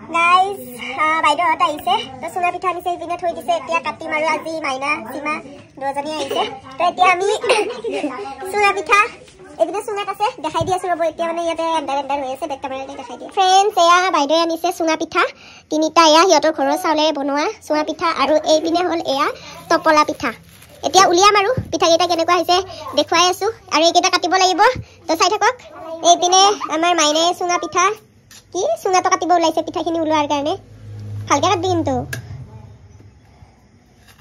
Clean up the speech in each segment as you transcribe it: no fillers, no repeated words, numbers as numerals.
guys বাইদেউহঁত আহিছে তো চুঙা পিঠা আনিছে ইপিনে থৈ দিছে এতিয়া কাটিম আৰু আজি মাইনা সীমা দুজনী আহিছে তো এতিয়া আমি চুঙা পিঠা এইপিনে চুঙাত আছে দেখাই দি আছো ৰ'ব এতিয়া মানে ইয়াতে এণ্ডাৰ হৈ আছে বেগটা মাৰিলে দেখাই দিয়ে ফ্ৰেণ্ডছ এয়া বাইদেৱে আনিছে চুঙা পিঠা তিনিটা এয়া সিহঁতৰ ঘৰৰ চাউলেৰে বনোৱা চুঙা পিঠা আৰু এইপিনে হ'ল এয়া টপলা পিঠা এতিয়া উলিয়াম আৰু পিঠাকেইটা কেনেকুৱা হৈছে দেখুৱাই আছো আৰু এইকেইটা কাটিব লাগিব তো চাই থাকক এইপিনে আমাৰ মাইনাই চুঙা পিঠা কি চুঙাটো কাটিব ওলাইছে পিঠাখিনি ওলোৱাৰ কাৰণে ভালকে কাটি কিন্তু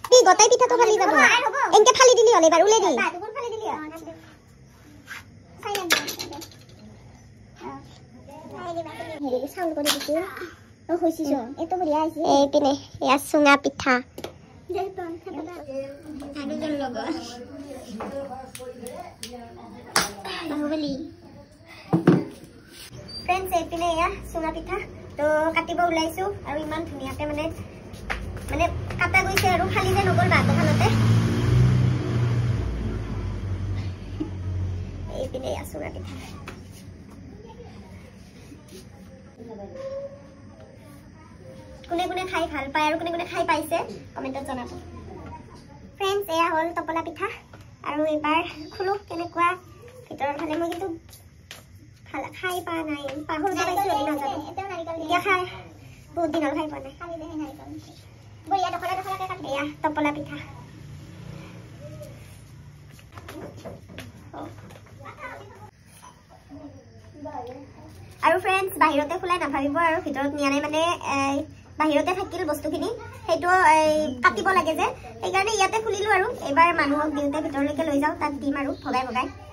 কি গটাই পিঠাটো ফালি যাব এনেকে ফালি দিলি হলে এবাৰ উলাই দি ফালি দিলি হেৰি চাউল কৰি দিছো ও হৈছিছো এটো বঢ়িয়া আছে এই পিনে ইয়া চুঙা পিঠা বাহুবলি ফ্ৰেণ্ডছ এইপিনে এয়া চুঙা পিঠা তো কাটিব ওলাইছো আৰু ইমান ধুনীয়াকে মানে কাটা গৈছে আৰু খালি যে নগল বাটখানতে এইপিনে এয়া চুঙা পিঠা কোনে কোনে খাই ভাল পায় আৰু কোনে কোনে খাই পাইছে কমেণ্টত জনাব ফ্ৰেণ্ডছ এয়া হ'ল টপলা পিঠা আৰু এবাৰ খুলো কেনেকুৱা ভিতৰৰ ফালে মই কিন্তু খাই পা নাই পাহৰ পাইছো নাজানো এতিয়া খাই বহুত দিন হ'ল খাই পোৱা নাই খালি দেহে নাই বঢ়িয়া ডখলাকে কাটি এয়া টপলা পিঠা আৰু ফ্ৰেণ্ডছ বাহিৰতে খোলাই নাভাবিব আৰু ভিতৰত নিয়া নাই মানে বাহিৰতে থাকিল বস্তুখিনি সেইটো কাটিব লাগে যে সেইকাৰণে ইয়াতে খুলিলো আৰু এবাৰ মানুহক দিওঁতে ভিতৰলৈকে লৈ যাওঁ তাত দিম আৰু ভগাই ভগাই